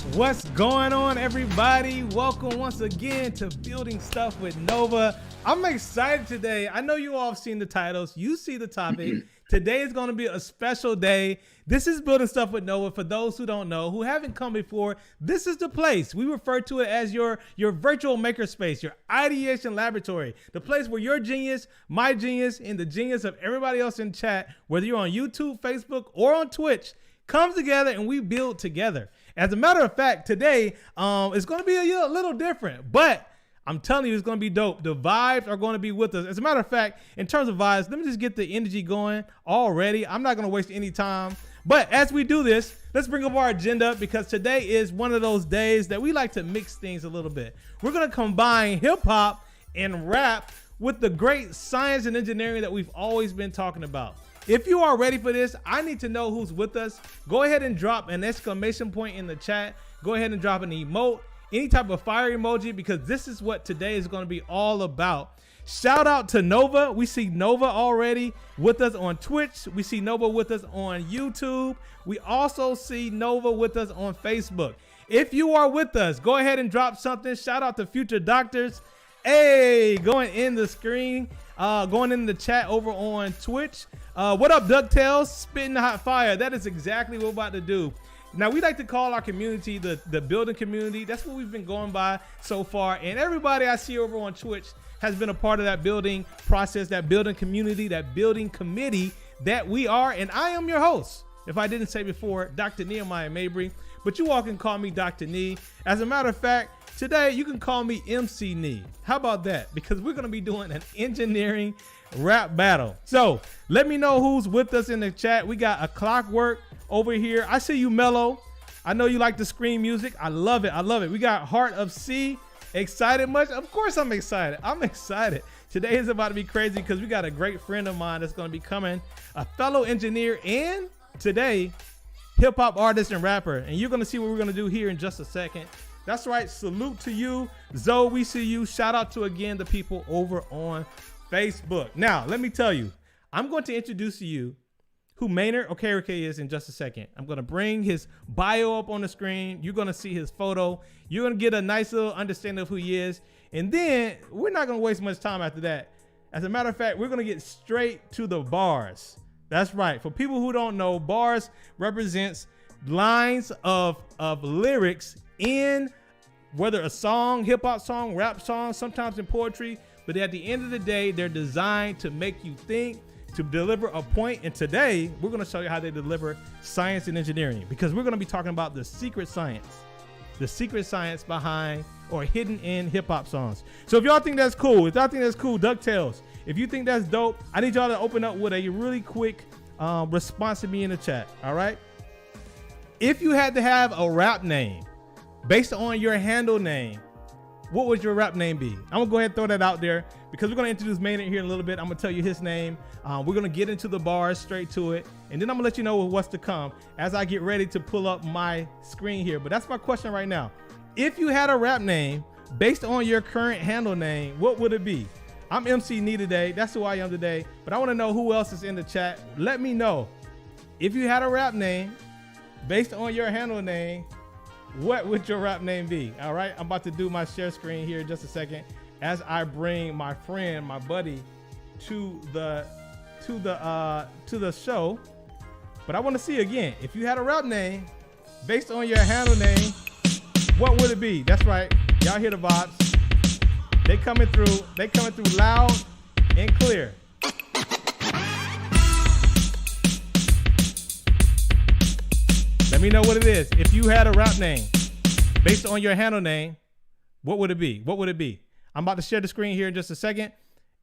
What's going on, everybody? Welcome once again to Building Stuff with Nova. I'm excited today. I know you all have seen the titles. You see the topic. Today is going to be a special day. This is Building Stuff with Nova. For those who don't know, who haven't come before, this is the place. We refer to it as your virtual makerspace, your ideation laboratory, the place where your genius, my genius, and the genius of everybody else in chat, whether you're on YouTube, Facebook, or on Twitch, comes together and we build together. As a matter of fact, today it's going to be a little different, but I'm telling you, it's going to be dope. The vibes are going to be with us. As a matter of fact, in terms of vibes, let me just get the energy going already. I'm not going to waste any time. But as we do this, let's bring up our agenda because today is one of those days that we like to mix things a little bit. We're going to combine hip hop and rap with the great science and engineering that we've always been talking about. If you are ready for this, I need to know who's with us. Go ahead and drop an exclamation point in the chat. Go ahead and drop an emote, any type of fire emoji, because this is what today is going to be all about. Shout out to Nova. We see Nova already with us on Twitch. We see Nova with us on YouTube. We also see Nova with us on Facebook. If you are with us, go ahead and drop something. Shout out to Future Doctors. Hey, going in the screen, going in the chat over on Twitch. What up, DuckTales? Spitting the hot fire. That is exactly what we're about to do. Now, we like to call our community the building community. That's what we've been going by so far. And everybody I see over on Twitch has been a part of that building process, that building community, that building committee that we are. And I am your host, if I didn't say before, Dr. Nehemiah Mabry. But you all can call me Dr. Nee. As a matter of fact, today you can call me MC Nee. How about that? Because we're going to be doing an engineering rap battle. So let me know who's with us in the chat. We got a Clockwork over here. I see you, Mellow. I know you like the screen music. I love it. I love it. We got Heart of C. Excited much? Of course I'm excited. I'm excited. Today is about to be crazy because we got a great friend of mine that's going to be coming, a fellow engineer, and today hip hop artist and rapper. And you're going to see what we're going to do here in just a second. That's right. Salute to you, Zoe. We see you. Shout out to, again, the people over on Facebook. Now, let me tell you, I'm going to introduce to you who Maynard Okereke is in just a second. I'm going to bring his bio up on the screen. You're going to see his photo. You're going to get a nice little understanding of who he is. And then we're not going to waste much time after that. As a matter of fact, we're going to get straight to the bars. That's right. For people who don't know, bars represents lines of lyrics in whether a song, hip hop song, rap song, sometimes in poetry. But at the end of the day, they're designed to make you think, to deliver a point. And today, we're going to show you how they deliver science and engineering, because we're going to be talking about the secret science behind or hidden in hip hop songs. So if y'all think that's cool, DuckTales, if you think that's dope, I need y'all to open up with a really quick response to me in the chat. All right. If you had to have a rap name based on your handle name, what would your rap name be? I'm gonna go ahead and throw that out there because we're gonna introduce Maynard here in a little bit. I'm gonna tell you his name. We're gonna get into the bars straight to it, and then I'm gonna let you know what's to come as I get ready to pull up my screen here. But that's my question right now. If you had a rap name based on your current handle name, what would it be? I'm MC Nee today. That's who I am today. But I want to know who else is in the chat. Let me know. If you had a rap name based on your handle name, what would your rap name be? All right, I'm about to do my share screen here in just a second as I bring my friend, my buddy, to the show. But I want to see again, if you had a rap name based on your handle name, what would it be? That's right, y'all hear the vibes. They coming through loud and clear. Let me know what it is. If you had a rap name based on your handle name, what would it be? What would it be? I'm about to share the screen here in just a second.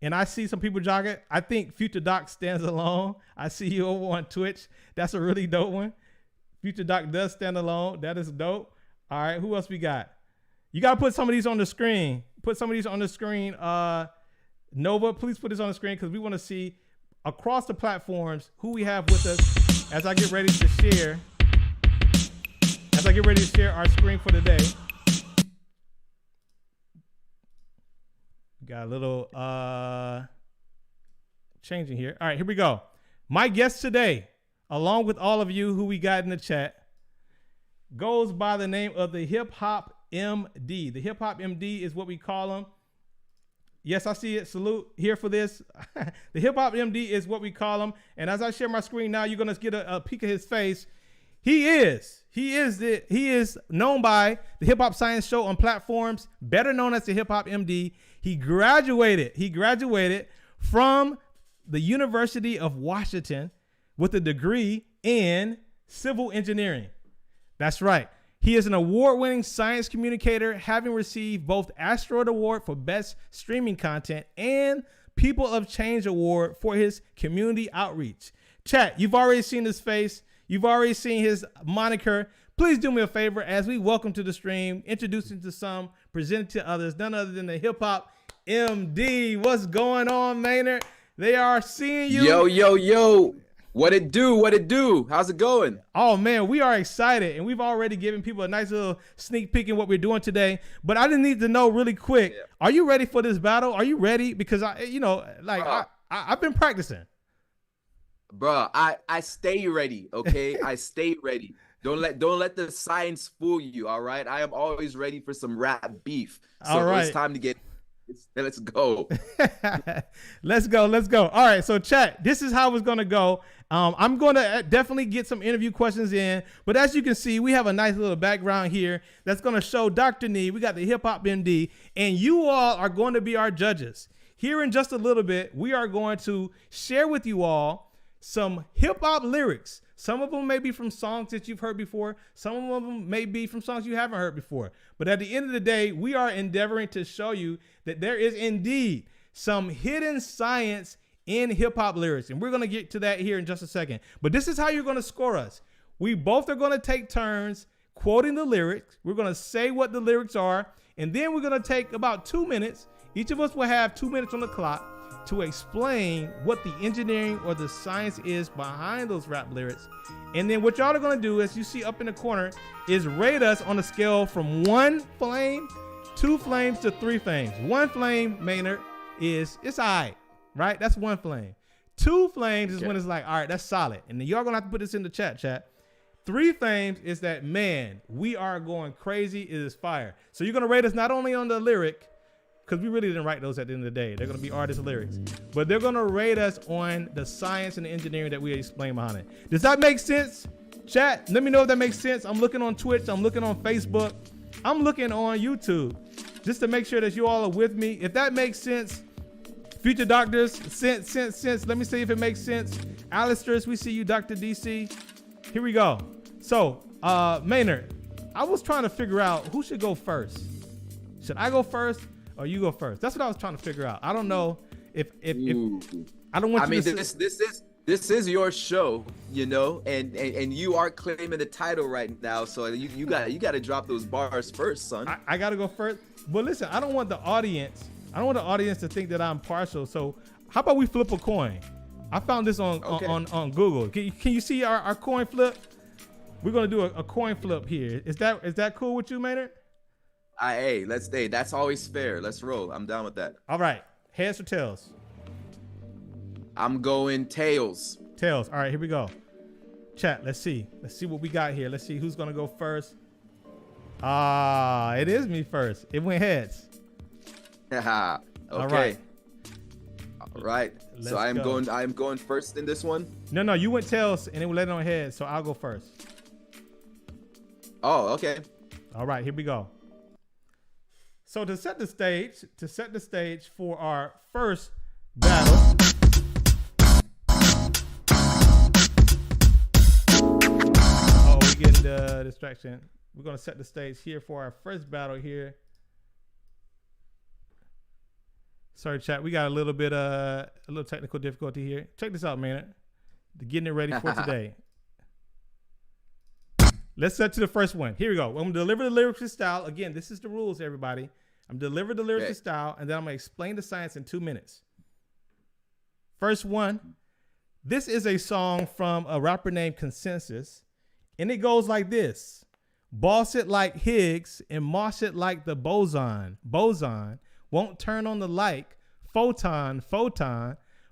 And I see some people jogging. I think Future Doc stands alone. I see you over on Twitch. That's a really dope one. Future Doc does stand alone. That is dope. All right, who else we got? You got to put some of these on the screen. Nova, please put this on the screen because we want to see across the platforms who we have with us as I get ready to share. As I get ready to share our screen for today. Got a little changing here. All right, here we go. My guest today, along with all of you who we got in the chat, goes by the name of the Hip Hop MD. The Hip Hop MD is what we call him. Yes, I see it. Salute here for this. The Hip Hop MD is what we call him. And as I share my screen now, you're gonna get a peek of his face. He is known by the Hip Hop Science Show on platforms, better known as the Hip Hop MD. He graduated from the University of Washington with a degree in civil engineering. That's right. He is an award-winning science communicator, having received both Asteroid Award for Best Streaming Content and People of Change Award for his community outreach. Chat, you've already seen his face. You've already seen his moniker. Please do me a favor as we welcome to the stream, introducing to some, presenting to others, none other than the Hip Hop MD. What's going on, Maynard? They are seeing you. Yo. What it do? How's it going? Oh, man, we are excited, and we've already given people a nice little sneak peek in what we're doing today. But I just need to know really quick, Are you ready for this battle? Are you ready? Because, I've been practicing. Bro, I stay ready, okay? I stay ready. Don't let the science fool you, all right? I am always ready for some rap beef. So all right. It's time to get... Let's go. Let's go. All right, so chat, this is how it's going to go. I'm going to definitely get some interview questions in, but as you can see, we have a nice little background here that's going to show Dr. Nee. We got the Hip Hop MD, and you all are going to be our judges. Here in just a little bit, we are going to share with you all some hip hop lyrics. Some of them may be from songs that you've heard before. Some of them may be from songs you haven't heard before. But at the end of the day, we are endeavoring to show you that there is indeed some hidden science in hip hop lyrics. And we're going to get to that here in just a second. But this is how you're going to score us. We both are going to take turns quoting the lyrics. We're going to say what the lyrics are. And then we're going to take about 2 minutes. Each of us will have 2 minutes on the clock to explain what the engineering or the science is behind those rap lyrics. And then what y'all are going to do, as you see up in the corner, is rate us on a scale from 1 flame, 2 flames to 3 flames. 1 flame, Maynard, it's all right, right? That's 1 flame. 2 flames is when it's like, all right, that's solid. And then y'all going to have to put this in the chat. 3 flames is that, man, we are going crazy. It is fire. So you're going to rate us not only on the lyric, because we really didn't write those at the end of the day. They're going to be artist lyrics. But they're going to rate us on the science and the engineering that we explain behind it. Does that make sense? Chat, let me know if that makes sense. I'm looking on Twitch. I'm looking on Facebook. I'm looking on YouTube just to make sure that you all are with me. If that makes sense, future doctors, sense. Let me see if it makes sense. Alistair, we see you, Dr. DC. Here we go. So, Maynard, I was trying to figure out who should go first. Should I go first? Or you go first. That's what I was trying to figure out. I don't know if I don't want. I mean, this is your show, you know, and you are claiming the title right now. So you got to drop those bars first, son. I got to go first. But listen, I don't want the audience to think that I'm partial. So how about we flip a coin? I found this on Google. Can you see our coin flip? We're gonna do a coin flip here. Is that cool with you, Maynard? Hey, that's always fair. Let's roll. I'm down with that. All right. Heads or tails? I'm going tails. Tails. All right, here we go. Chat, let's see what we got here. Let's see who's going to go first. It is me first. It went heads. Okay. All right. So I'm going first in this one? No, you went tails and it landed on heads, so I'll go first. Oh, okay. All right, here we go. So to set the stage for our first battle. Oh, we're getting the distraction. We're gonna set the stage here for our first battle here. Sorry, chat. We got a little technical difficulty here. Check this out, man. Getting it ready for today. Let's set to the first one. Here we go. I'm going to deliver the lyrics in style. Again, this is the rules, everybody. I'm delivering the lyrics in style, and then I'm going to explain the science in 2 minutes. First one. This is a song from a rapper named Consensus, and it goes like this. Boss it like Higgs and moss it like the boson. Boson won't turn on the like. Photon,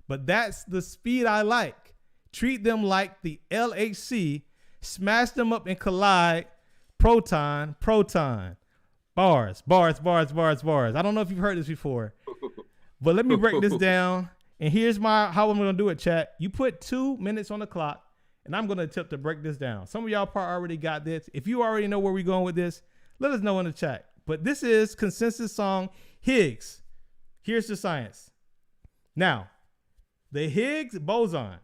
but that's the speed I like. Treat them like the LHC. Smash them up and collide. proton, proton. Bars, bars, bars, bars, bars. I don't know if you've heard this before, but let me break this down. And here's how I'm going to do it, chat. You put 2 minutes on the clock, and I'm going to attempt to break this down. Some of y'all probably already got this. If you already know where we're going with this, let us know in the chat. But this is consensus song Higgs. Here's the science. Now, the Higgs boson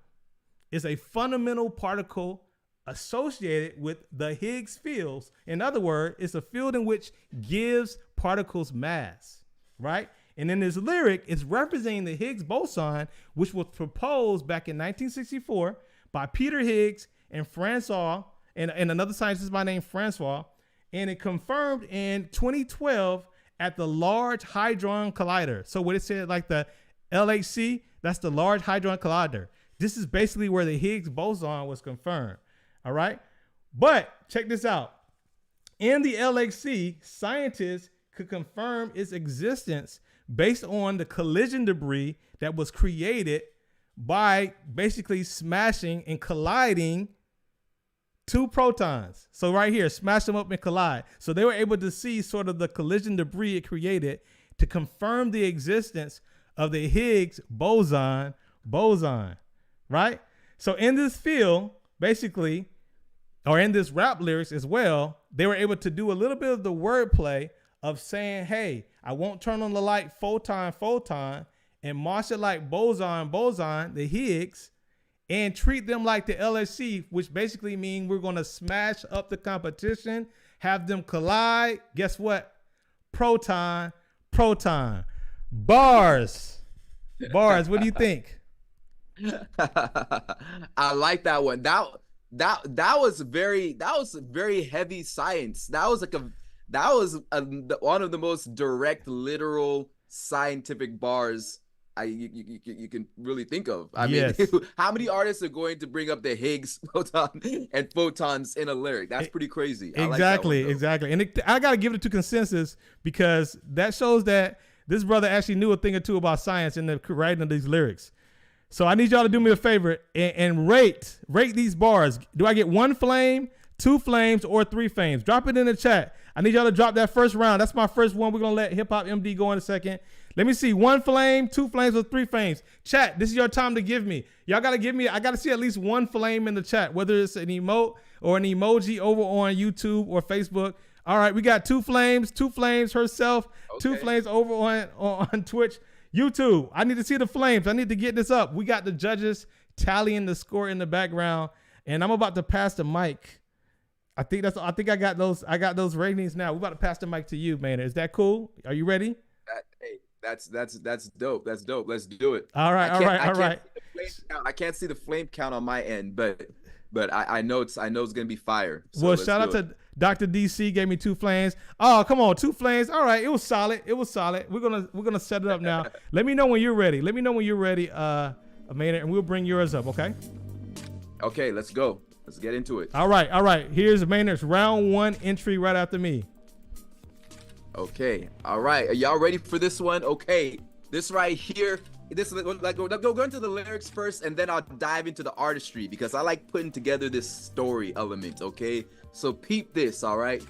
is a fundamental particle associated with the Higgs fields. In other words, it's a field in which gives particles mass, right? And in this lyric, it's representing the Higgs boson, which was proposed back in 1964 by Peter Higgs and Francois, and another scientist by name Francois, and it confirmed in 2012 at the Large Hadron Collider. So what it said, like the LHC, that's the Large Hadron Collider. This is basically where the Higgs boson was confirmed. All right. But check this out. In the LHC, scientists could confirm its existence based on the collision debris that was created by basically smashing and colliding 2 protons. So right here, smash them up and collide. So they were able to see sort of the collision debris it created to confirm the existence of the Higgs boson, right? So in this field, basically, or in this rap lyrics as well, they were able to do a little bit of the wordplay of saying, hey, I won't turn on the light photon, and march it like boson, the Higgs, and treat them like the LHC, which basically means we're going to smash up the competition, have them collide. Guess what? Proton. Bars. What do you think? I like that one. That was very heavy science. That was one of the most direct, literal scientific bars you can really think of. I mean, how many artists are going to bring up the Higgs boson and photons in a lyric? That's pretty crazy. Exactly. And I gotta give it to consensus, because that shows that this brother actually knew a thing or two about science in the writing of these lyrics. So I need y'all to do me a favor and rate these bars. Do I get 1 flame, 2 flames, or 3 flames? Drop it in the chat. I need y'all to drop that first round. That's my first one. We're going to let Hip Hop MD go in a second. Let me see. 1 flame, 2 flames, or 3 flames. Chat, this is your time to give me. Y'all got to give me, I got to see at least 1 flame in the chat, whether it's an emote or an emoji over on YouTube or Facebook. All right, we got 2 flames herself, okay. 2 flames over on Twitch. YouTube, I need to see the flames. I need to get this up. We got the judges tallying the score in the background, and I'm about to pass the mic. I think I got those ratings now. We're about to pass the mic to you, Maynard. Is that cool? Are you ready? Hey, that's dope. That's dope. Let's do it. All right. I can't see the flame count on my end, but I know it's gonna be fire. So well, shout out to Dr. DC, gave me 2 flames. Oh, come on, 2 flames. All right, it was solid. We're gonna set it up now. Let me know when you're ready. Maynard, and we'll bring yours up. Okay, let's go. Let's get into it. All right. Here's Maynard's round 1 entry right after me. Okay. All right. Are y'all ready for this one? Okay. This right here. Go into the lyrics first, and then I'll dive into the artistry, because I like putting together this story element. Okay. So peep this. All right.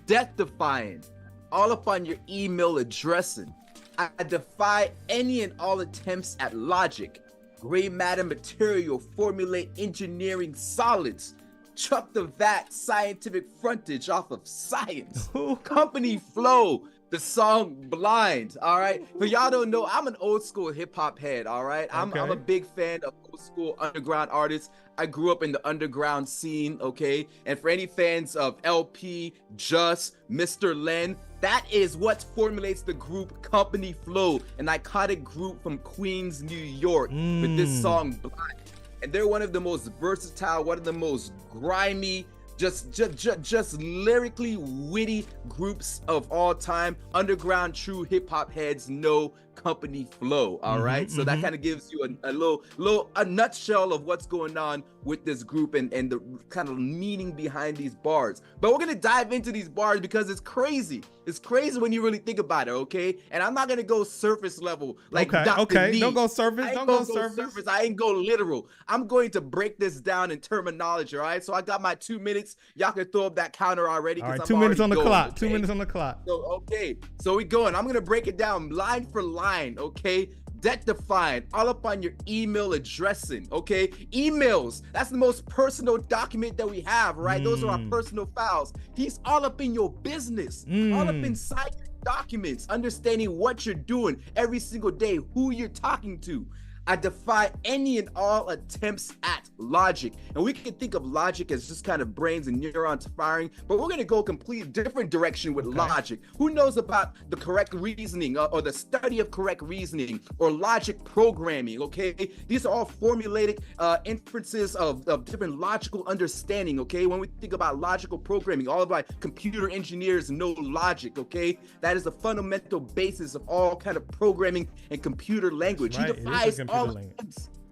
Death-defying, all up on your email addressing. I defy any and all attempts at logic. Gray matter material, formulate engineering solids. Chuck the vat, scientific frontage off of science. Company flow, the song Blind. All right. For y'all don't know, I'm an old school hip hop head. All right. I'm a big fan of old school underground artists. I grew up in the underground scene. Okay. And for any fans of LP, Just, Mr. Len, that is what formulates the group Company Flow, an iconic group from Queens, New York, with this song Blind. And they're one of the most versatile, one of the most grimy, just lyrically witty groups of all time. Underground true hip hop heads know company flow. All right, so that kind of gives you a nutshell of what's going on with this group and the kind of meaning behind these bars. But we're gonna dive into these bars because it's crazy. It's crazy when you really think about it, okay? And I'm not gonna go surface level like Dr. Lee. Don't go surface. Don't go surface. I ain't go literal. I'm going to break this down in terminology, all right? So I got my 2 minutes. Y'all can throw up that counter already. All right, I'm 2 minutes on the clock. Okay? 2 minutes on the clock. So, okay, so we going. I'm gonna break it down line for line, okay? Debt defined, all up on your email addressing, okay? Emails, that's the most personal document that we have, right? Those are our personal files. He's all up in your business, all up inside your documents, understanding what you're doing every single day, who you're talking to. I defy any and all attempts at logic. And we can think of logic as just kind of brains and neurons firing, but we're going to go a completely different direction with logic. Who knows about the correct reasoning or the study of correct reasoning or logic programming, okay? These are all formulated inferences of different logical understanding, okay? When we think about logical programming, all of our computer engineers know logic, okay? That is the fundamental basis of all kind of programming and computer language. He defies all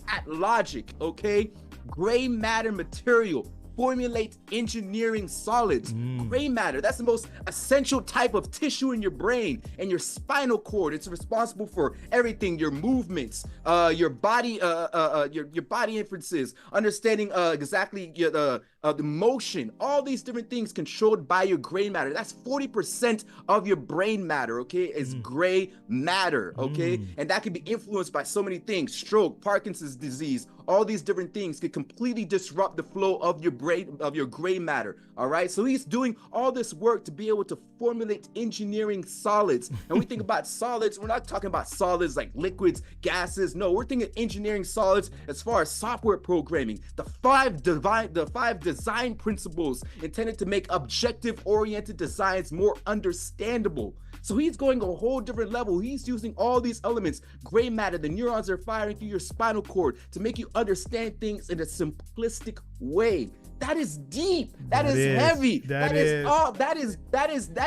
at logic, okay? Gray matter material formulates engineering solids. Gray matter, that's the most essential type of tissue in your brain and your spinal cord. It's responsible for everything, your movements, your body inferences, understanding exactly the motion, all these different things controlled by your gray matter. That's 40% of your brain matter, okay, is gray matter, okay? And that can be influenced by so many things: stroke, Parkinson's disease, all these different things could completely disrupt the flow of your brain, of your gray matter, all right? So he's doing all this work to be able to formulate engineering solids. And we think about solids, we're not talking about solids like liquids, gases. No, we're thinking engineering solids as far as software programming, the five design principles intended to make objective-oriented designs more understandable. So he's going a whole different level. He's using all these elements, gray matter, the neurons are firing through your spinal cord to make you understand things in a simplistic way. That is deep. That is heavy. That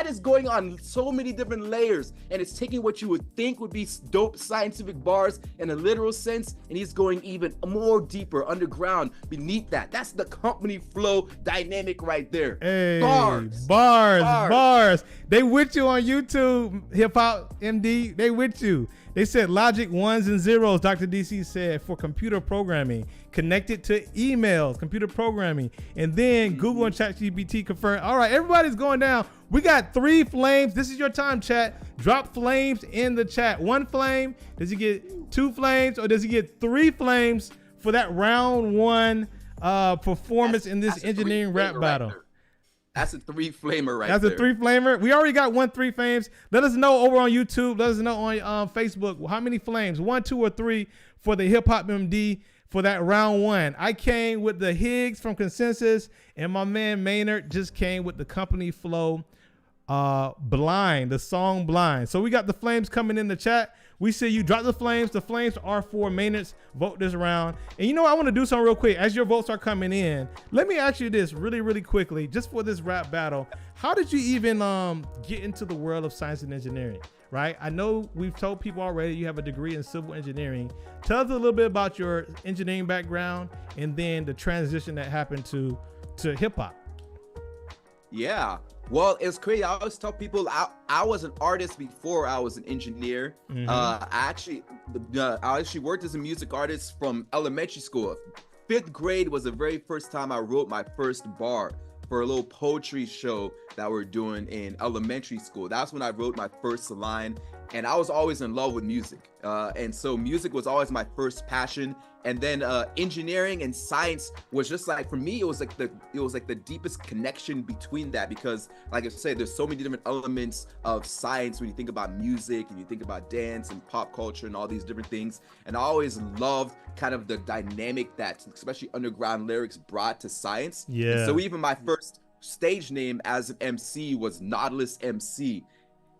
is going on so many different layers, and it's taking what you would think would be dope scientific bars in a literal sense, and he's going even more deeper underground beneath that. That's the company flow dynamic right there. Hey, bars. They with you on YouTube, Hip Hop MD. They with you. They said logic ones and zeros, Dr. DC said, for computer programming, connected to emails, computer programming. And then Google and ChatGPT confirmed. All right, everybody's going down. We got 3 flames. This is your time, chat. Drop flames in the chat. 1 flame. Does he get 2 flames, or does he get 3 flames for that round 1 performance in this engineering rap battle? That's a 3-flamer right there. That's a 3-flamer. We already got 1 3 flames. Let us know over on YouTube. Let us know on Facebook how many flames, 1, 2, or 3 for the Hip Hop MD for that round 1. I came with the Higgs from Consensus, and my man Maynard just came with the company flow Blind, the song Blind. So we got the flames coming in the chat. We see you. Drop the flames. The flames are for Maynard's vote this round. And you know, I want to do something real quick. As your votes are coming in, let me ask you this really quickly, just for this rap battle. How did you even get into the world of science and engineering, right? I know we've told people already you have a degree in civil engineering. Tell us a little bit about your engineering background and then the transition that happened to hip hop. Yeah. Well, it's crazy. I always tell people I was an artist before I was an engineer. I actually worked as a music artist from elementary school. 5th grade was the very first time I wrote my first bar for a little poetry show that we're doing in elementary school. That's when I wrote my first line, and I was always in love with music. And so music was always my first passion. And then engineering and science was just like, for me, it was like the deepest connection between that, because like I said, there's so many different elements of science when you think about music and you think about dance and pop culture and all these different things. And I always loved kind of the dynamic that especially underground lyrics brought to science. Yeah. And so even my first stage name as an MC was Nautilus MC.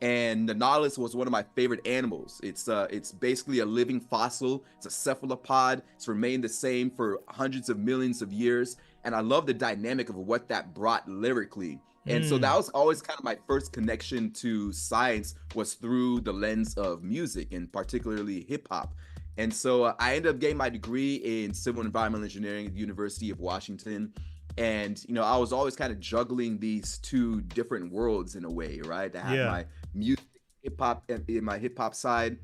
And the nautilus was one of my favorite animals. It's basically a living fossil. It's a cephalopod. It's remained the same for hundreds of millions of years. And I love the dynamic of what that brought lyrically. And so that was always kind of my first connection to science, was through the lens of music, and particularly hip hop. And so I ended up getting my degree in civil and environmental engineering at the University of Washington. And, you know, I was always kind of juggling these two different worlds in a way, right? I had my music, hip hop, in my hip hop side.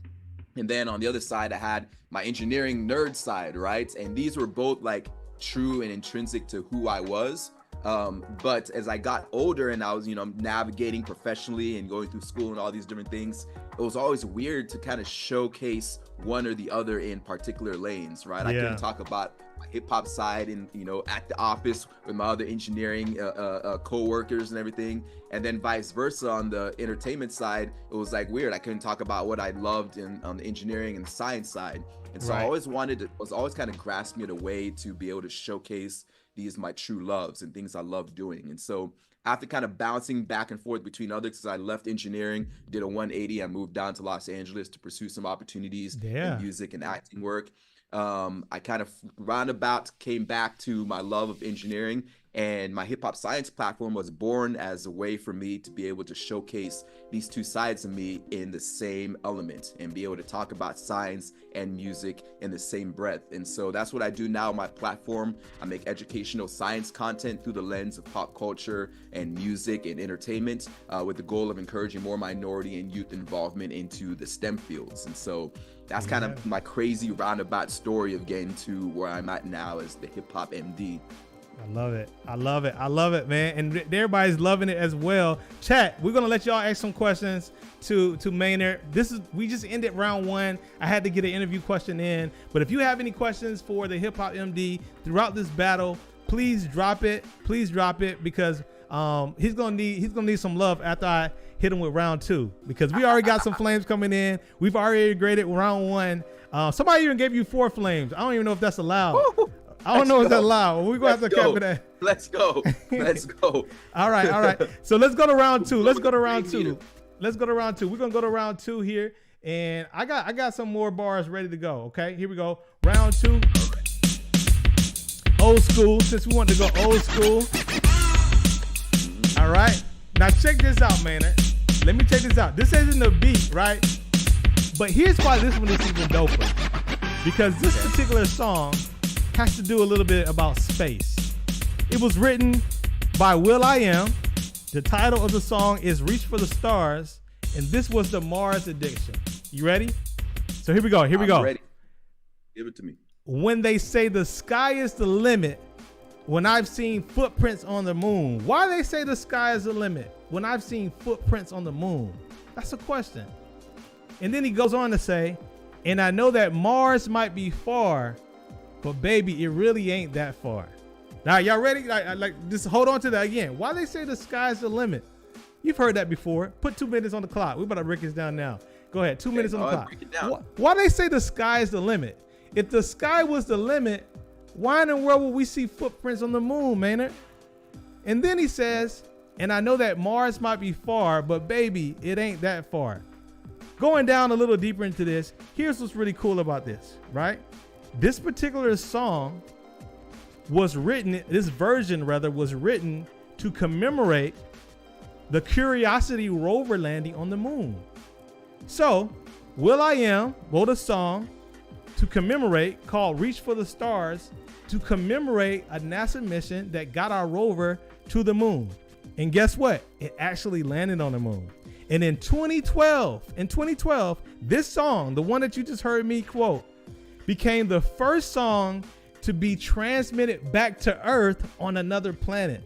And then on the other side, I had my engineering nerd side, right? And these were both like true and intrinsic to who I was. But as I got older and I was, you know, navigating professionally and going through school and all these different things, it was always weird to kind of showcase one or the other in particular lanes, right? I couldn't talk about my hip hop side and, you know, at the office with my other engineering co-workers and everything. And then vice versa on the entertainment side, it was like weird. I couldn't talk about what I loved on the engineering and science side. And so I always was always kind of grasping at a way to be able to showcase these my true loves and things I love doing. And so after kind of bouncing back and forth between others, because I left engineering, did a 180, I moved down to Los Angeles to pursue some opportunities in music and acting work. I kind of roundabout came back to my love of engineering, and my hip hop science platform was born as a way for me to be able to showcase these two sides of me in the same element and be able to talk about science and music in the same breath. And so that's what I do now on my platform. I make educational science content through the lens of pop culture and music and entertainment, with the goal of encouraging more minority and youth involvement into the STEM fields. And so that's kind of my crazy roundabout story of getting to where I'm at now as the Hip Hop MD. I love it. I love it. I love it, man. And everybody's loving it as well. Chat, we're going to let y'all ask some questions to Maynard. We just ended round one. I had to get an interview question in. But if you have any questions for the Hip Hop MD throughout this battle, please drop it. Please drop it, because he's gonna need some love after I hit him with round two, because we already got some flames coming in. We've already graded round one. Somebody even gave you 4 flames. I don't even know if that's allowed. Woo! I don't know if that's allowed. We're gonna have to cap it at. Let's go. Let's go. All right. So let's go to round two. We're gonna go to round two here, and I got some more bars ready to go. Okay, here we go. Round two. Old school, since we want to go old school. All right. Now check this out, Maynard. Let me check this out. This isn't the beat, right? But here's why this one is even doper. Because this particular song has to do a little bit about space. It was written by will.i.am. The title of the song is Reach for the Stars, and this was the Mars Addiction. You ready? So here we go. I'm ready. Give it to me. When they say the sky is the limit, when I've seen footprints on the moon. Why they say the sky is the limit when I've seen footprints on the moon? That's a question. And then he goes on to say, and I know that Mars might be far, but baby, it really ain't that far. Now, y'all ready? Like, just hold on to that again. Why they say the sky's the limit? You've heard that before. Put 2 minutes on the clock. We better break this down now. Go ahead, 2 minutes on the clock. Break it down. Why they say the sky is the limit? If the sky was the limit, why in the world would we see footprints on the moon, Maynard? And then he says, and I know that Mars might be far, but baby, it ain't that far. Going down a little deeper into this, here's what's really cool about this, right? This particular song was written, this version rather, was written to commemorate the Curiosity rover landing on the moon. So, will.i.am wrote a song to commemorate called Reach for the Stars, to commemorate a NASA mission that got our rover to the moon. And guess what? It actually landed on the moon. And in 2012, this song, the one that you just heard me quote, became the first song to be transmitted back to Earth on another planet.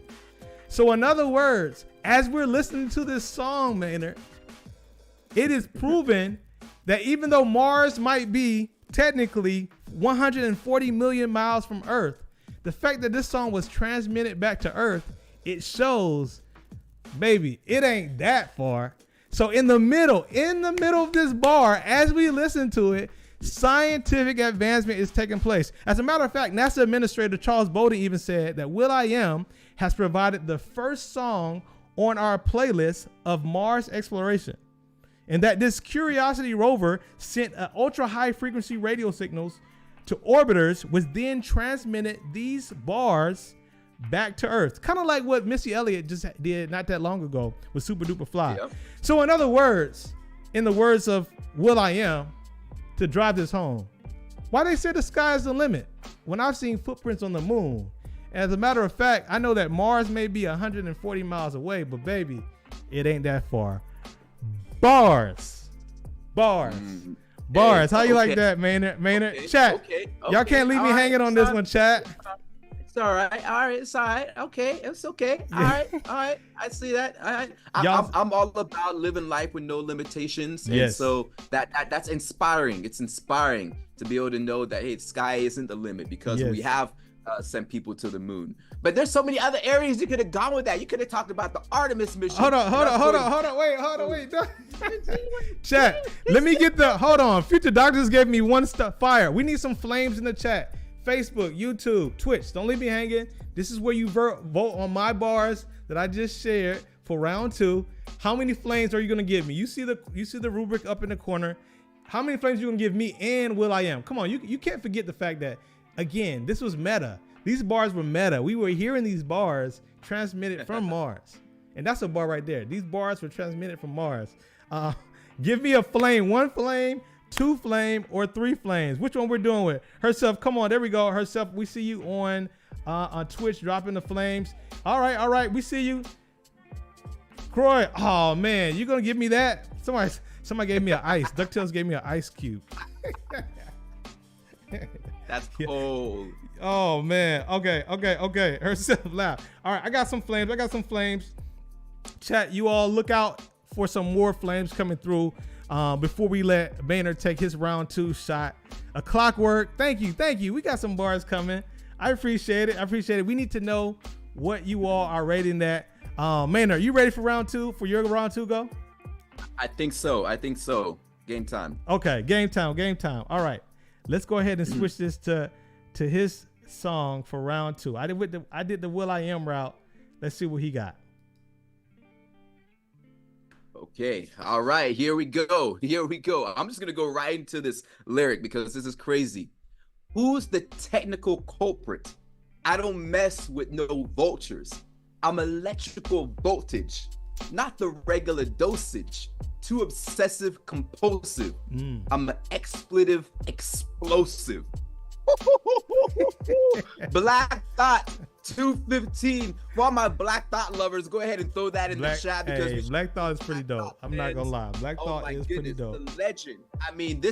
So in other words, as we're listening to this song, Maynard, it is proven that even though Mars might be technically 140 million miles from Earth, the fact that this song was transmitted back to Earth, it shows, baby, it ain't that far. So in the middle of this bar, as we listen to it, scientific advancement is taking place. As a matter of fact, NASA Administrator Charles Bowden even said that will.i.am has provided the first song on our playlist of Mars exploration, and that this Curiosity rover sent ultra high frequency radio signals to orbiters, which then transmitted these bars back to earth. Kind of like what Missy Elliott just did not that long ago with Super Duper Fly. Yep. So in other words, in the words of will.i.am, to drive this home, why they say the sky is the limit when I've seen footprints on the moon? As a matter of fact, I know that Mars may be 140 miles away, but baby, it ain't that far. Bars. Bars. How you like that, Maynard? Okay. Chat. Okay. Y'all can't leave me hanging on this one, chat. It's all right. It's all right. Okay. It's okay. All right. I see that. All right. I'm all about living life with no limitations. And Yes. so that's inspiring. It's inspiring to be able to know that, hey, the sky isn't the limit, because Yes. we have sent people to the moon. But there's so many other areas you could have gone with that. You could have talked about the Artemis mission. Hold on. Wait. No. Chat, let me get hold on. Future Doctors gave me one fire. We need some flames in the chat. Facebook, YouTube, Twitch. Don't leave me hanging. This is where you vote on my bars that I just shared for round 2. How many flames are you gonna give me? You see the rubric up in the corner. How many flames are you gonna give me and will.i.am? Come on, you can't forget the fact that, again, this was meta. These bars were meta. We were hearing these bars transmitted from Mars. And that's a bar right there. These bars were transmitted from Mars. Give me a flame, 1 flame, 2 flame, or 3 flames. Which one we're doing with? Herself, come on, there we go. Herself, we see you on Twitch dropping the flames. All right, we see you. Croy, oh man, you gonna give me that? Somebody gave me an ice. DuckTales gave me an ice cube. That's cold. Oh man. Okay. Herself laugh. All right, I got some flames. Chat, you all look out for some more flames coming through before we let Maynard take his round 2 shot. A clockwork. Thank you. We got some bars coming. I appreciate it. We need to know what you all are rating that. Maynard, you ready for round 2? For your round 2 go? I think so. Game time. Okay, game time. All right. Let's go ahead and switch this to his song for round 2. I did the will.i.am route. Let's see what he got. Okay. All right. Here we go. I'm just going to go right into this lyric because this is crazy. Who's the technical culprit? I don't mess with no vultures. I'm electrical voltage, not the regular dosage. Too obsessive compulsive. I'm an expletive explosive. Black Thought 215. For all my Black Thought lovers, go ahead and throw that in the chat, because Black Thought is pretty dope. I'm not gonna lie. Black Thought is pretty dope. The legend. I mean,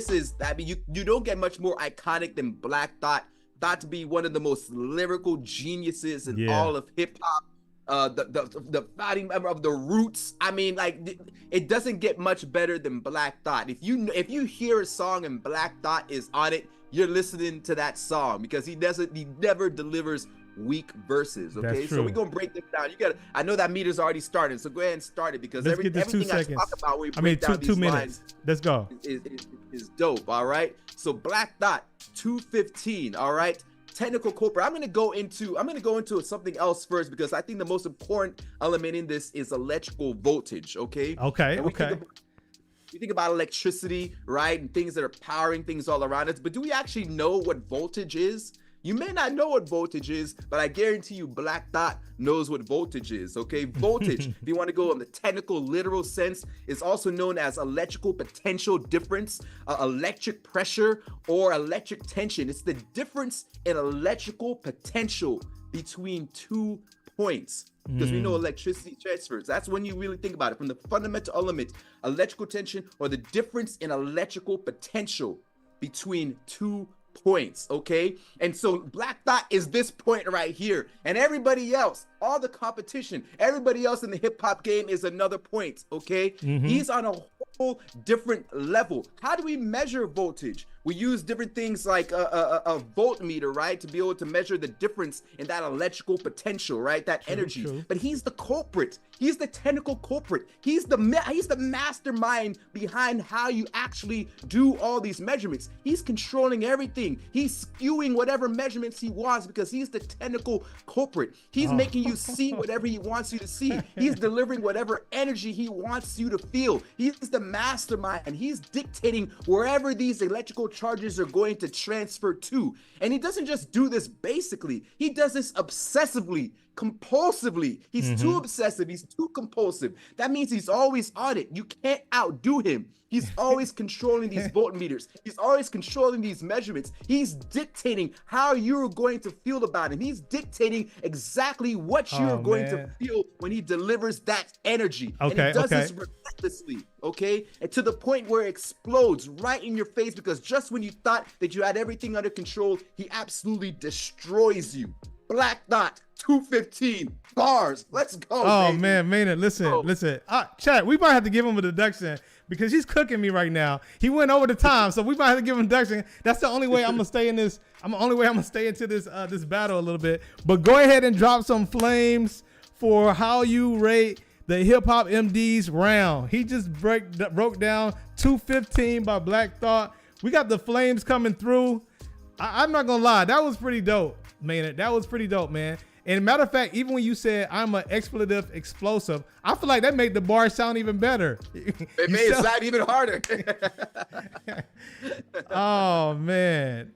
you don't get much more iconic than Black Thought. Thought to be one of the most lyrical geniuses in all of hip hop. The founding member of the Roots. I mean, like, it doesn't get much better than Black Thought. If you hear a song and Black Thought is on it, you're listening to that song, because he never delivers weak verses. Okay, so we're gonna break this down. I know that meter's already started, so go ahead and start it, because everything I talk about when we break down these 2 minutes. lines, let's go. Is dope. All right, so Black Thought 215. All right. Technical culprit. I'm gonna go into something else first, because I think the most important element in this is electrical voltage. Okay. We think about electricity, right, and things that are powering things all around us, but do we actually know what voltage is? You may not know what voltage is, but I guarantee you Black Thought knows what voltage is, okay? Voltage, if you want to go in the technical, literal sense, is also known as electrical potential difference, electric pressure, or electric tension. It's the difference in electrical potential between 2 points. Because we know electricity transfers. That's when you really think about it. From the fundamental element, electrical tension, or the difference in electrical potential between 2 points, okay? And so Black Thought is this point right here, and everybody else, all the competition, everybody else in the hip-hop game is another point, okay? He's on a whole different level. How do we measure voltage? We use different things like a voltmeter, right, to be able to measure the difference in that electrical potential, right, that energy. True. But he's the culprit. He's the technical culprit. He's the mastermind behind how you actually do all these measurements. He's controlling everything everything. He's skewing whatever measurements he wants because he's the technical culprit. He's making you see whatever he wants you to see. He's delivering whatever energy he wants you to feel. He's the mastermind. He's dictating wherever these electrical charges are going to transfer to. And he doesn't just do this basically. He does this obsessively, compulsively. He's too obsessive. He's too compulsive. That means he's always on it. You can't outdo him. He's always controlling these voltmeters. He's always controlling these measurements. He's dictating how you're going to feel about him. He's dictating exactly what you're going to feel when he delivers that energy. And he does this relentlessly, okay? And to the point where it explodes right in your face, because just when you thought that you had everything under control, he absolutely destroys you. Black Dot, 215 bars. Let's go. Oh, baby. man, Maynard, listen. Chat, we might have to give him a deduction because he's cooking me right now. He went over the time, so we might have to give him a deduction. That's the only way I'm gonna stay in this. I'm gonna stay into this this battle a little bit. But go ahead and drop some flames for how you rate the Hip Hop MD's round. He just broke down 215 by Black Thought. We got the flames coming through. I'm not gonna lie, that was pretty dope. Man, that was pretty dope, man. And matter of fact, even when you said I'm an expletive explosive, I feel like that made the bar sound even better. It made it sound even harder. Oh man.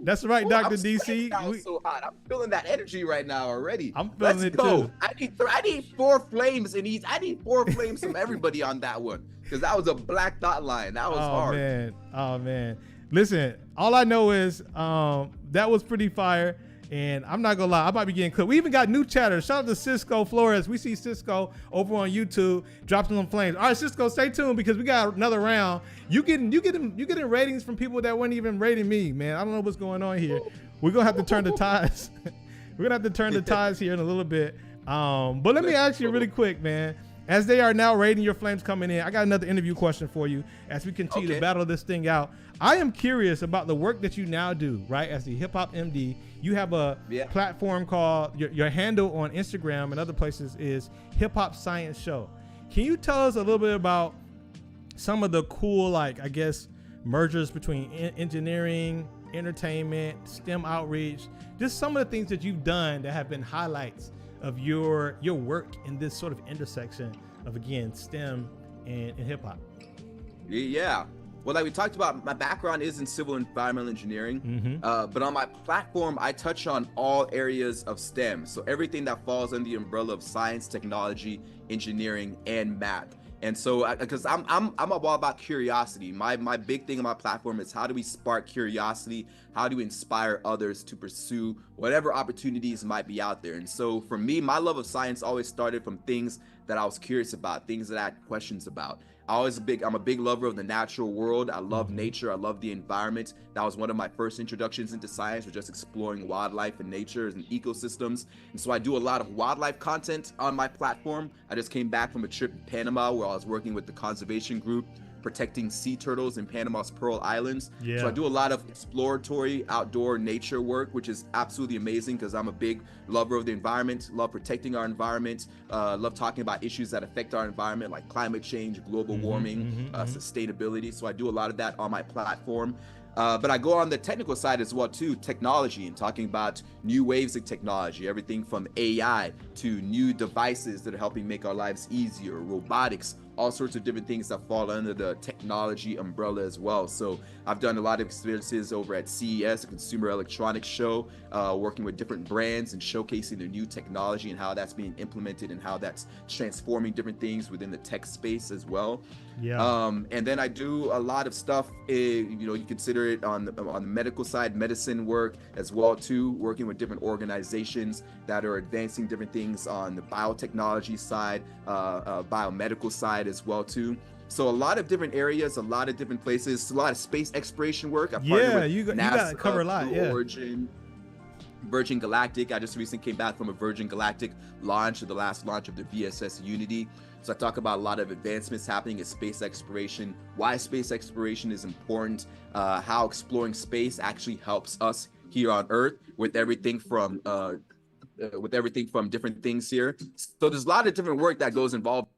That's right, Dr. DC. So hot. I'm feeling that energy right now already. I'm feeling it too. I need 4 flames in each. I need 4 flames from everybody on that one, because that was a Black Dot line. That was hard. Oh man. Listen, all I know is that was pretty fire. And I'm not gonna lie, I might be getting cooked. We even got new chatters. Shout out to Cisco Flores. We see Cisco over on YouTube dropping some flames. All right, Cisco, stay tuned because we got another round. You getting ratings from people that weren't even rating me, man. I don't know what's going on here. We're gonna have to turn the tides. We're gonna have to turn the tides here in a little bit. But let me ask you really quick, man. As they are now rating your flames coming in, I got another interview question for you as we continue to battle this thing out. I am curious about the work that you now do, right? As the Hip Hop MD, you have a platform called, your handle on Instagram and other places is Hip Hop Science Show. Can you tell us a little bit about some of the cool, like, I guess, mergers between engineering, entertainment, STEM outreach, just some of the things that you've done that have been highlights of your work in this sort of intersection of, again, STEM and hip hop? Yeah. Well, like we talked about, my background is in civil and environmental engineering, but on my platform, I touch on all areas of STEM. So everything that falls under the umbrella of science, technology, engineering, and math. And so, because I'm all about curiosity. My big thing on my platform is how do we spark curiosity? How do we inspire others to pursue whatever opportunities might be out there? And so for me, my love of science always started from things that I was curious about, things that I had questions about. I'm a big lover of the natural world. I love nature. I love the environment. That was one of my first introductions into science, was just exploring wildlife and nature and ecosystems. And so I do a lot of wildlife content on my platform. I just came back from a trip in Panama where I was working with the conservation group protecting sea turtles in Panama's Pearl Islands. So I do a lot of exploratory outdoor nature work, which is absolutely amazing because I'm a big lover of the environment, love protecting our environment, love talking about issues that affect our environment like climate change, global warming, sustainability. So I do a lot of that on my platform. But I go on the technical side as well too, technology, and talking about new waves of technology, everything from AI to new devices that are helping make our lives easier, robotics, all sorts of different things that fall under the technology umbrella as well. So I've done a lot of experiences over at CES, a consumer electronics show, working with different brands and showcasing the new technology and how that's being implemented and how that's transforming different things within the tech space as well. And then I do a lot of stuff, you consider it on the medical side, medicine work as well too, working with different organizations that are advancing different things on the biotechnology side, biomedical side as well too. So a lot of different areas, a lot of different places, a lot of space exploration work. I partnered with you NASA, got to cover a lot. Virgin Galactic. I just recently came back from a Virgin Galactic launch, the last launch of the VSS Unity. So I talk about a lot of advancements happening in space exploration, why space exploration is important, how exploring space actually helps us here on Earth with everything from different things here. So there's a lot of different work that goes involved.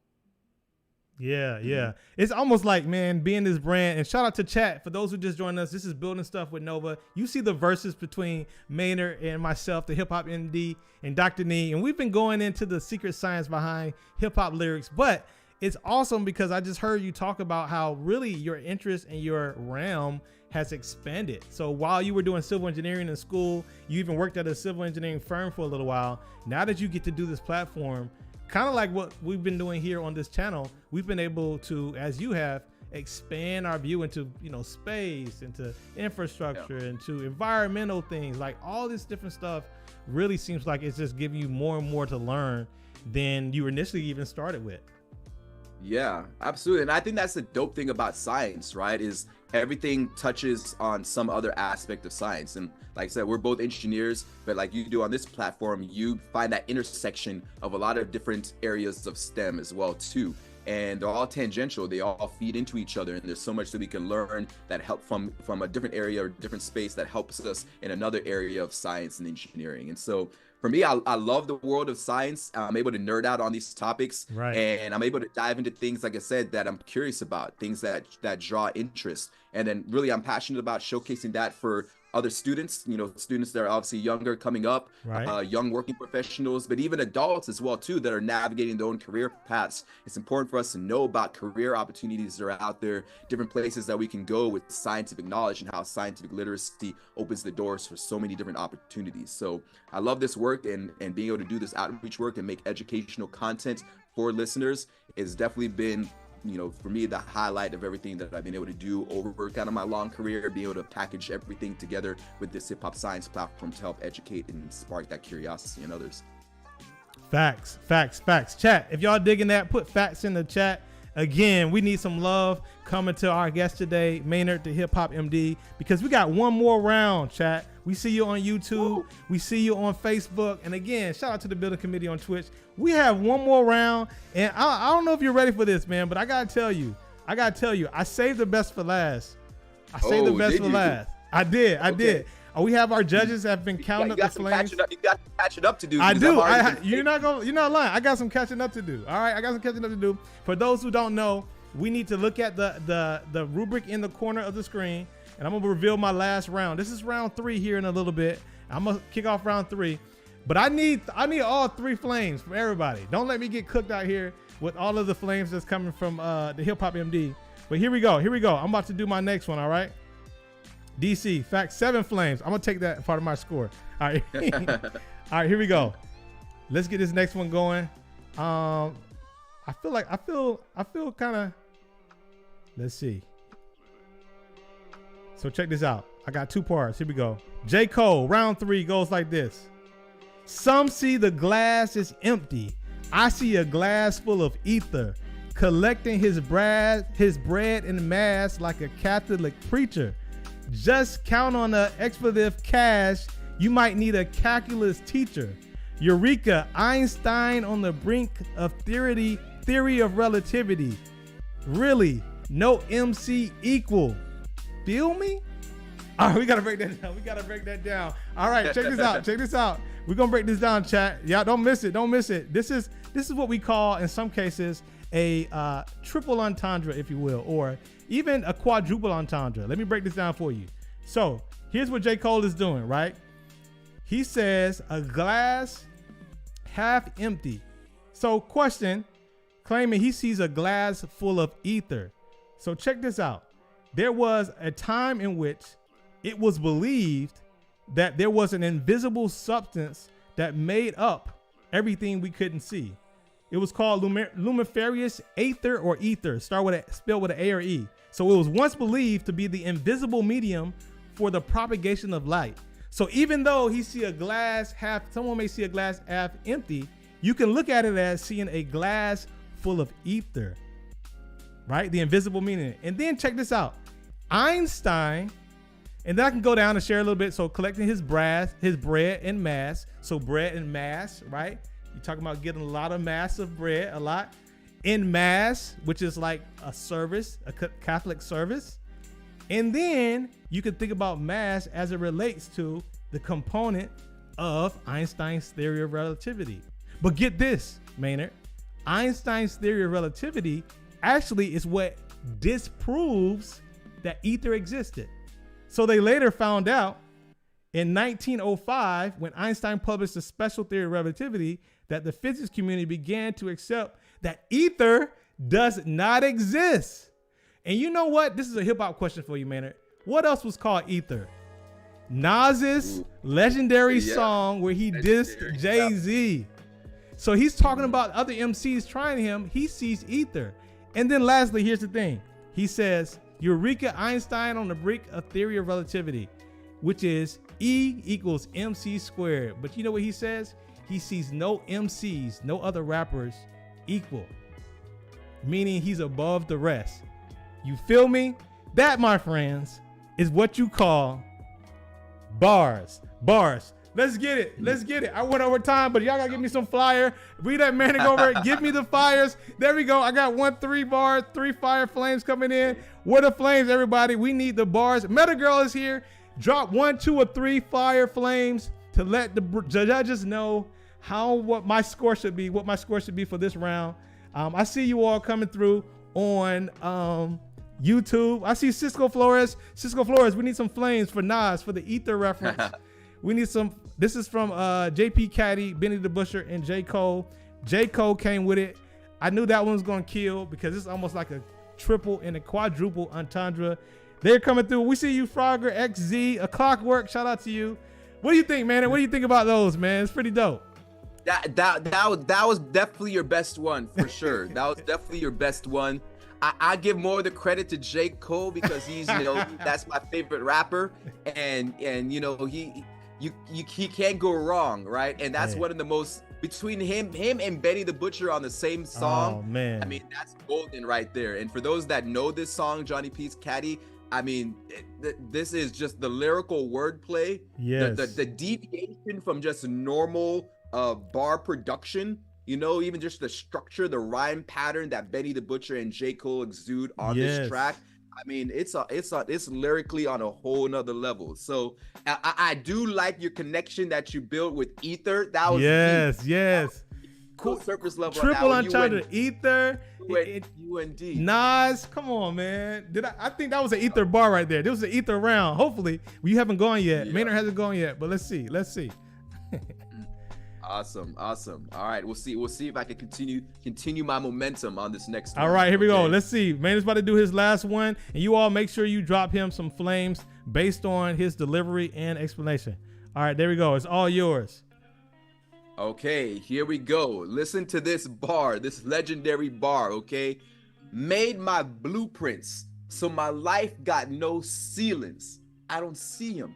Yeah. It's almost like, man, being this brand. And shout out to chat. For those who just joined us, this is Building Stuff with Nova. You see the verses between Maynard and myself, the Hip Hop MD, and Dr. Nee. And we've been going into the secret science behind hip hop lyrics. But it's awesome because I just heard you talk about how really your interest in your realm has expanded. So while you were doing civil engineering in school, you even worked at a civil engineering firm for a little while. Now that you get to do this platform, kind of like what we've been doing here on this channel, we've been able to, as you have, expand our view into, space, into infrastructure, into environmental things. Like all this different stuff really seems like it's just giving you more and more to learn than you initially even started with. Yeah, absolutely. And I think that's the dope thing about science, right? Is everything touches on some other aspect of science. And like I said, we're both engineers, but like you do on this platform, you find that intersection of a lot of different areas of STEM as well too. And they're all tangential, they all feed into each other, and there's so much that we can learn that help from a different area or different space that helps us in another area of science and engineering. And so for me, I love the world of science. I'm able to nerd out on these topics, right, and I'm able to dive into things, like I said, that I'm curious about, things that draw interest. And then really I'm passionate about showcasing that for other students, students that are obviously younger coming up, right, young working professionals, but even adults as well too, that are navigating their own career paths. It's important for us to know about career opportunities that are out there, different places that we can go with scientific knowledge, and how scientific literacy opens the doors for so many different opportunities. So I love this work, and being able to do this outreach work and make educational content for listeners has definitely been, for me, the highlight of everything that I've been able to do over kind of my long career, being able to package everything together with this hip hop science platform to help educate and spark that curiosity in others. Facts. Chat, if y'all digging that, put facts in the chat. Again, we need some love coming to our guest today, Maynard, the Hip Hop MD, because we got one more round, chat. We see you on YouTube. We see you on Facebook. And again, shout out to the building committee on Twitch. We have one more round. And I don't know if you're ready for this, man, but I got to tell you, I saved the best for last. I did. We have our judges have been counting up the flames. You got some catching up to do. I do. You're not lying. I got some catching up to do. All right, I got some catching up to do. For those who don't know, we need to look at the rubric in the corner of the screen, and I'm gonna reveal my last round. This is round 3 here in a little bit. I'm gonna kick off round 3, but I need all 3 flames from everybody. Don't let me get cooked out here with all of the flames that's coming from the Hip Hop MD. But here we go. I'm about to do my next one. All right. DC, fact, 7 flames. I'm gonna take that part of my score. All right. All right, here we go. Let's get this next one going. I feel kind of, let's see. So check this out. I got 2 parts. Here we go. J. Cole, round 3 goes like this. Some see the glass is empty. I see a glass full of ether, collecting his bread in mass like a Catholic preacher. Just count on the expletive cash. You might need a calculus teacher. Eureka, Einstein on the brink of theory of relativity. Really, no MC equal. Feel me? All right, we gotta break that down. All right, check this out. We're gonna break this down, chat. Yeah, don't miss it. This is what we call, in some cases, a triple entendre, if you will, or even a quadruple entendre. Let me break this down for you. So here's what J. Cole is doing, right? He says a glass half empty. So question, claiming he sees a glass full of ether. So check this out. There was a time in which it was believed that there was an invisible substance that made up everything we couldn't see. It was called lumiferious aether or ether, spelled with an A or E. So it was once believed to be the invisible medium for the propagation of light. So even though someone may see a glass half empty, you can look at it as seeing a glass full of ether, right? The invisible medium. And then check this out. Einstein, and then I can go down and share a little bit. So collecting his bread and mass. So bread and mass, right? You're talking about getting a lot of mass of bread, a lot in mass, which is like a service, a Catholic service. And then you can think about mass as it relates to the component of Einstein's theory of relativity. But get this, Maynard, Einstein's theory of relativity actually is what disproves that ether existed. So they later found out in 1905, when Einstein published a special theory of relativity, that the physics community began to accept that ether does not exist. And you know what? This is a hip hop question for you, Maynard. What else was called ether? Nas's legendary song where he dissed Jay-Z. So he's talking about other MCs trying him. He sees ether. And then lastly, here's the thing. He says, Eureka Einstein on the brink of theory of relativity, which is E equals MC squared. But you know what he says? He sees no MCs, no other rappers equal, meaning he's above the rest. You feel me? That, my friends, is what you call bars. Bars. Let's get it. Let's get it. I went over time, but y'all gotta give me some flyer. Read that man over. Give me the fires. There we go. I got 3 bars, 3 fire flames coming in. Where the flames, everybody? We need the bars. Meta Girl is here. Drop 1, 2, or 3 fire flames to let the judges know what my score should be. What my score should be for this round. I see you all coming through on YouTube. I see Cisco Flores. Cisco Flores, we need some flames for Nas for the ether reference. We need some. This is from JP Caddy, Benny the Butcher, and J. Cole. J. Cole came with it. I knew that one was going to kill because it's almost like a triple and a quadruple entendre. They're coming through. We see you, Frogger XZ, a clockwork. Shout out to you. What do you think, man? What do you think about those, man? It's pretty dope. That was definitely your best one for sure. That was definitely your best one. I give more of the credit to J. Cole because he's, that's my favorite rapper, and he can't go wrong, right? And that's one of the most, between him and Benny the Butcher on the same song. Oh man, I mean, that's golden right there. And for those that know this song, Johnny P's Caddy, I mean, this is just the lyrical wordplay. Yes. The deviation from just normal bar production, even just the structure, the rhyme pattern that Benny the Butcher and J. Cole exude on this track. I mean, it's lyrically on a whole nother level. So I do like your connection that you built with ether. That was yes. Cool surface level. Triple uncharted ether. UND. Nas, come on, man. I think that was an ether bar right there. This was an ether round. Hopefully, you haven't gone yet. Yeah. Maynard hasn't gone yet, but let's see. Awesome. All right, we'll see if I can continue my momentum on this next one. All right, here we go. Let's see. Maynard's about to do his last one, and you all make sure you drop him some flames based on his delivery and explanation. All right, there we go. It's all yours. Okay, here we go. Listen to this bar, this legendary bar, okay? Made my blueprints, so my life got no ceilings. I don't see them.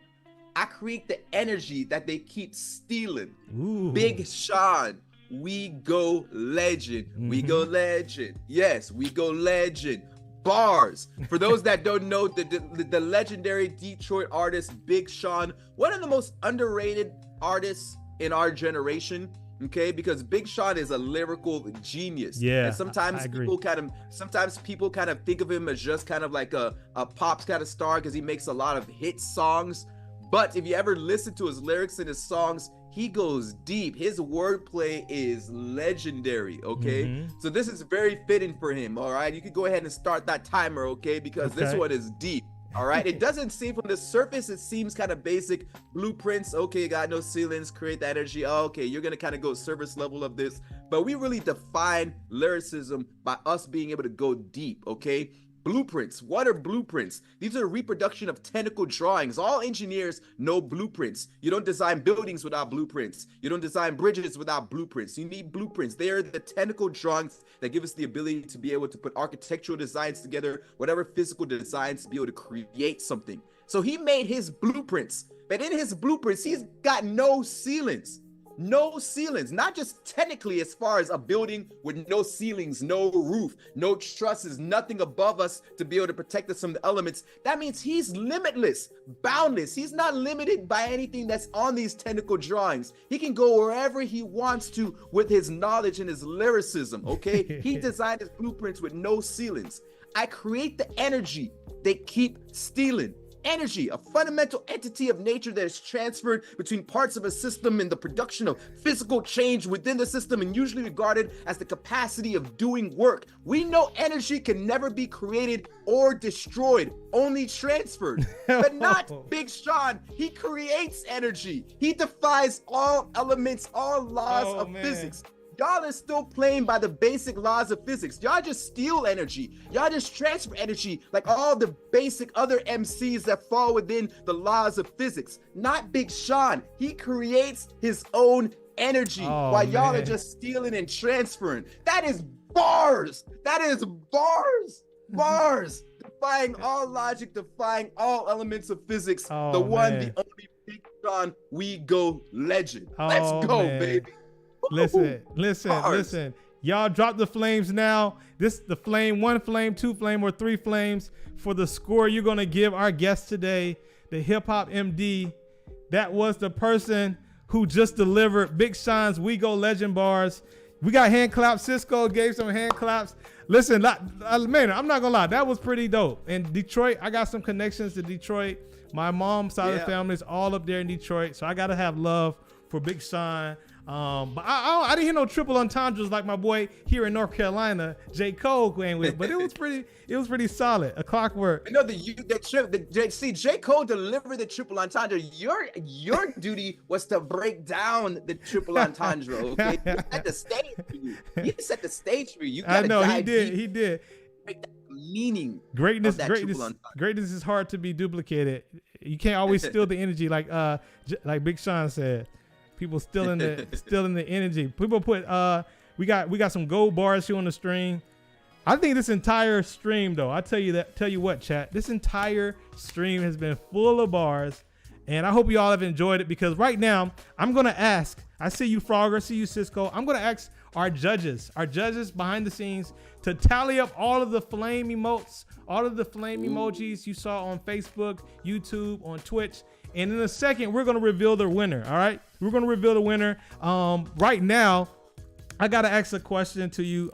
I create the energy that they keep stealing. Ooh. Big Sean, we go legend. We go legend. Yes, we go legend. Bars. For those that don't know, the legendary Detroit artist Big Sean, one of the most underrated artists in our generation, okay? Because Big Sean is a lyrical genius. Yeah, and sometimes people kind of think of him as just kind of like a pop kind of star because he makes a lot of hit songs. But if you ever listen to his lyrics and his songs, he goes deep. His wordplay is legendary, okay? So this is very fitting for him, all right? You can go ahead and start that timer, okay? Because this one is deep, all right? It doesn't seem, from the surface, it seems kind of basic. Blueprints, okay, got no ceilings, create the energy. Oh, okay, you're gonna kind of go service level of this. But we really define lyricism by us being able to go deep, okay? Blueprints. What are blueprints? These are a reproduction of technical drawings. All engineers know blueprints. You don't design buildings without blueprints. You don't design bridges without blueprints. You need blueprints. They are the technical drawings that give us the ability to be able to put architectural designs together, whatever physical designs, to be able to create something. So he made his blueprints, but in his blueprints, he's got no ceilings. No ceilings, not just technically as far as a building with no ceilings, no roof, no trusses, nothing above us to be able to protect us from the elements. That means he's limitless, boundless. He's not limited by anything that's on these technical drawings. He can go wherever he wants to with his knowledge and his lyricism, okay? He designed his blueprints with no ceilings. I create the energy they keep stealing. energy, a fundamental entity of nature that is transferred between parts of a system in the production of physical change within the system and usually regarded as the capacity of doing work. We know energy can never be created or destroyed, only transferred. But not Big Sean. He creates energy. He defies all elements, all laws of physics. Y'all are still playing by the basic laws of physics. Y'all just steal energy. Y'all just transfer energy like all the basic other MCs that fall within the laws of physics. Not Big Sean. He creates his own energy while y'all are just stealing and transferring. That is bars. That is bars. Bars. Defying all logic, defying all elements of physics. The only Big Sean, we go legend. Let's go, baby. Listen. Y'all drop the flames now. This the flame, 1 flame, 2 flame, or 3 flames for the score you're gonna give our guest today, the Hip Hop MD. That was the person who just delivered Big Sean's We Go Legend bars. We got hand claps. Cisco gave some hand claps. Listen, man, I'm not gonna lie, that was pretty dope. In Detroit, I got some connections to Detroit. My mom's side of the family is all up there in Detroit, so I gotta have love for Big Sean. But I didn't hear no triple entendres like my boy here in North Carolina, J. Cole playing with, but it was pretty solid. A clockwork. No, see, J. Cole delivered the triple entendre. Your duty was to break down the triple entendre. Okay, he set the stage for you. He set the stage for you. You gotta he did. Meaning greatness is hard to be duplicated. You can't always steal the energy like Big Sean said. People still in the energy. People put we got some gold bars here on the stream. I think this entire stream though, I tell you what, chat, this entire stream has been full of bars, and I hope you all have enjoyed it, because right now I'm gonna ask, I see you Frogger, see you Cisco, I'm gonna ask our judges behind the scenes to tally up all of the flame emotes, all of the flame emojis you saw on Facebook, YouTube, on Twitch. And in a second, we're going to reveal the winner. All right. We're going to reveal the winner. Right now, I got to ask a question to you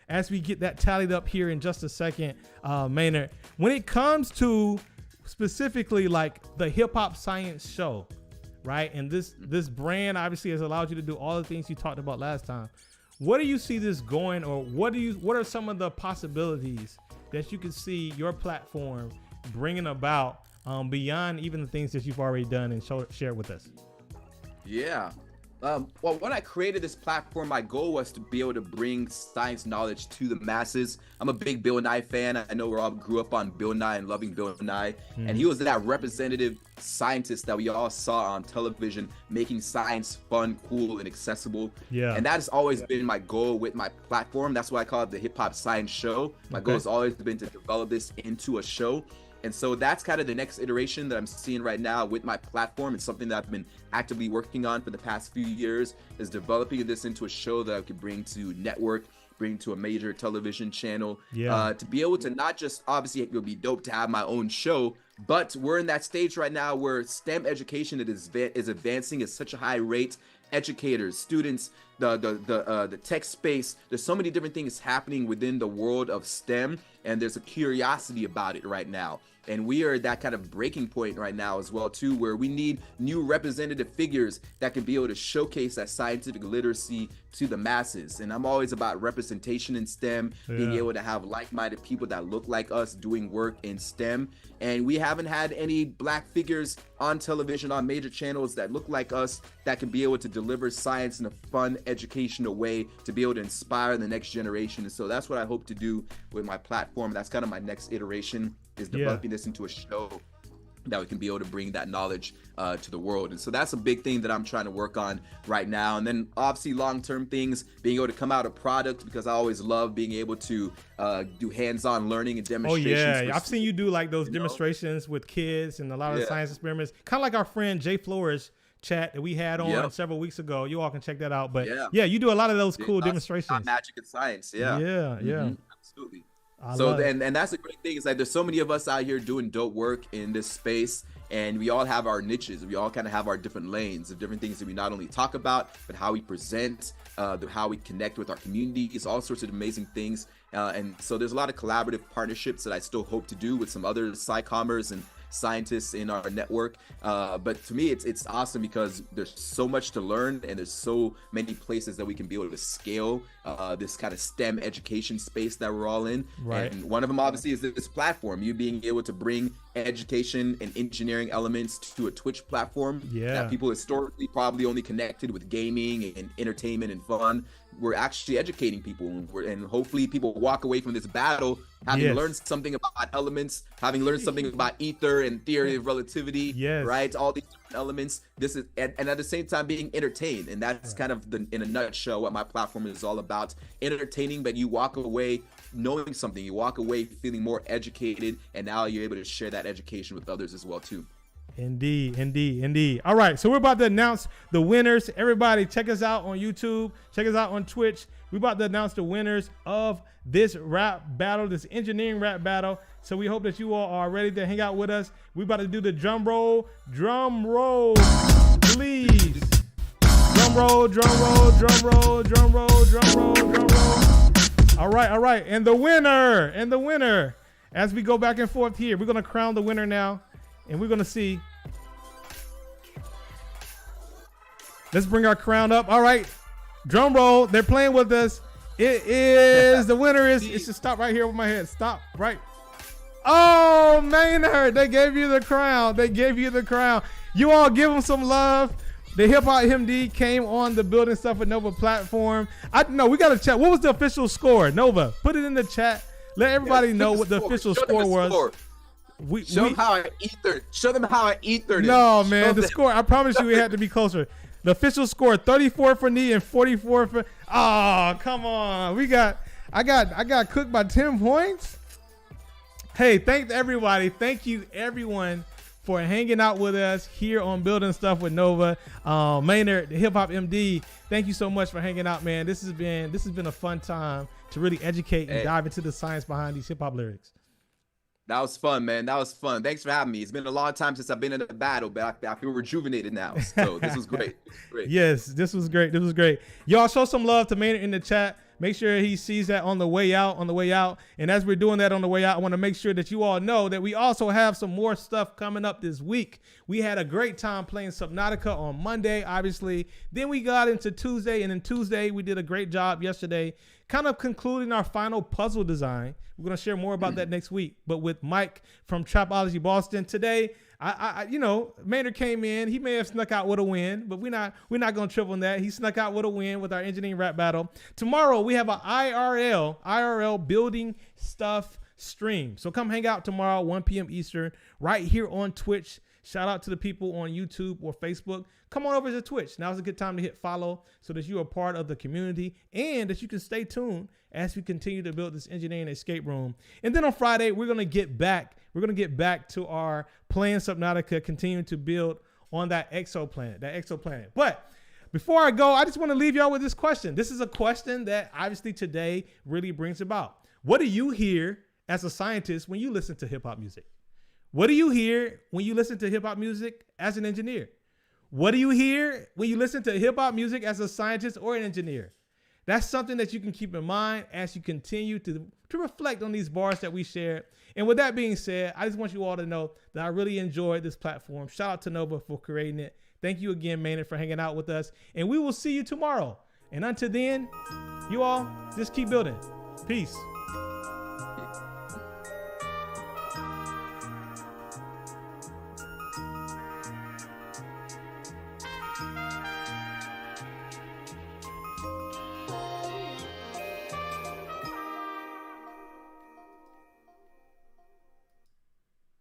as we get that tallied up here in just a second, Maynard. When it comes to specifically like the Hip Hop Science Show, right? And this brand obviously has allowed you to do all the things you talked about last time. What do you see this going, or what are some of the possibilities that you could see your platform bringing about beyond even the things that you've already done and shared with us? Yeah. Well, when I created this platform, my goal was to be able to bring science knowledge to the masses. I'm a big Bill Nye fan. I know we all grew up on Bill Nye and loving Bill Nye. And he was that representative scientist that we all saw on television, making science fun, cool, and accessible. Yeah. And that has always been my goal with my platform. That's why I call it the Hip Hop Science Show. My goal has always been to develop this into a show. And so that's kind of the next iteration that I'm seeing right now with my platform. It's something that I've been actively working on for the past few years, is developing this into a show that I could bring to network, bring to a major television channel, to be able to not just, obviously it would be dope to have my own show, but we're in that stage right now where STEM education is advancing at such a high rate. Educators, students, the tech space, there's so many different things happening within the world of STEM, and there's a curiosity about it right now. And we are at that kind of breaking point right now as well too, where we need new representative figures that can be able to showcase that scientific literacy to the masses. And I'm always about representation in STEM, being able to have like-minded people that look like us doing work in STEM. And we haven't had any Black figures on television on major channels that look like us, that can be able to deliver science in a fun, educational way, to be able to inspire the next generation. And so that's what I hope to do with my platform. That's kind of my next iteration, is developing this into a show that we can be able to bring that knowledge to the world. And so that's a big thing that I'm trying to work on right now. And then obviously long-term things, being able to come out a product, because I always love being able to do hands-on learning and demonstrations. I've seen you do like those demonstrations with kids and a lot of science experiments, kind of like our friend Jay Flores chat that we had on several weeks ago. You all can check that out. But you do a lot of those cool demonstrations. Magic and science. Absolutely. And that's the great thing, is that there's so many of us out here doing dope work in this space, and we all have our niches. We all kind of have our different lanes of different things that we not only talk about, but how we present, how we connect with our communities, all sorts of amazing things. And so there's a lot of collaborative partnerships that I still hope to do with some other SciCommers and scientists in our network. But to me, it's awesome because there's so much to learn, and there's so many places that we can be able to scale this kind of STEM education space that we're all in. Right. And one of them obviously is this platform, you being able to bring education and engineering elements to a Twitch platform that people historically probably only connected with gaming and entertainment and fun. We're actually educating people, and hopefully people walk away from this battle having learned something about elements, having learned something about ether and theory of relativity, right? All these different elements. This is and at the same time being entertained, and that's kind of in a nutshell what my platform is all about. Entertaining, but you walk away knowing something. You walk away feeling more educated, and now you're able to share that education with others as well too. Indeed. All right, so we're about to announce the winners. Everybody, check us out on YouTube. Check us out on Twitch. We're about to announce the winners of this rap battle, this engineering rap battle. So we hope that you all are ready to hang out with us. We're about to do the drum roll. Drum roll, please. Drum roll, drum roll, drum roll, drum roll, drum roll, drum roll. All right. And the winner, as we go back and forth here, we're going to crown the winner now. And we're going to see. Let's bring our crown up. All right. Drum roll. They're playing with us. It is, the winner is, it should stop right here with my head. Stop right. Oh, Maynard, they gave you the crown. You all give them some love. The Hop M.D came on the Building Stuff with Nova platform. We got to check. What was the official score? Nova, put it in the chat. Let everybody know what the official score was. Show them how I ethered. No, man, the score, I promise you it had to be closer. The official score, 34 for Knee and 44 for, oh, come on. I got cooked by 10 points. Hey, thanks everybody. Thank you everyone for hanging out with us here on Building Stuff with Nova. Maynard, the Hop M.D, thank you so much for hanging out, man. This has been a fun time to really educate and dive into the science behind these hip hop lyrics. That was fun, man. That was fun. Thanks for having me. It's been a long time since I've been in a battle, but I feel rejuvenated now. So this was great. Yes, this was great. Y'all show some love to Maynard in the chat. Make sure he sees that on the way out. And as we're doing that on the way out, I want to make sure that you all know that we also have some more stuff coming up this week. We had a great time playing Subnautica on Monday, obviously. Then we got into Tuesday, and then Tuesday we did a great job yesterday, kind of concluding our final puzzle design. We're going to share more about that next week, but with Mike from Trapology Boston. Today, Maynard came in. He may have snuck out with a win, but we're not going to trip on that. He snuck out with a win with our engineering rap battle. Tomorrow, we have an IRL Building Stuff stream. So come hang out tomorrow, 1 p.m. Eastern, right here on Twitch. Shout out to the people on YouTube or Facebook. Come on over to Twitch. Now's a good time to hit follow so that you are part of the community and that you can stay tuned as we continue to build this engineering escape room. And then on Friday, we're going to get back to our playing Subnautica, continuing to build on that exoplanet. But before I go, I just want to leave y'all with this question. This is a question that obviously today really brings about. What do you hear as a scientist when you listen to hip hop music? What do you hear when you listen to hip hop music as an engineer? What do you hear when you listen to hip hop music as a scientist or an engineer? That's something that you can keep in mind as you continue to reflect on these bars that we shared. And with that being said, I just want you all to know that I really enjoyed this platform. Shout out to Nova for creating it. Thank you again, Maynard, for hanging out with us. And we will see you tomorrow. And until then, you all just keep building. Peace.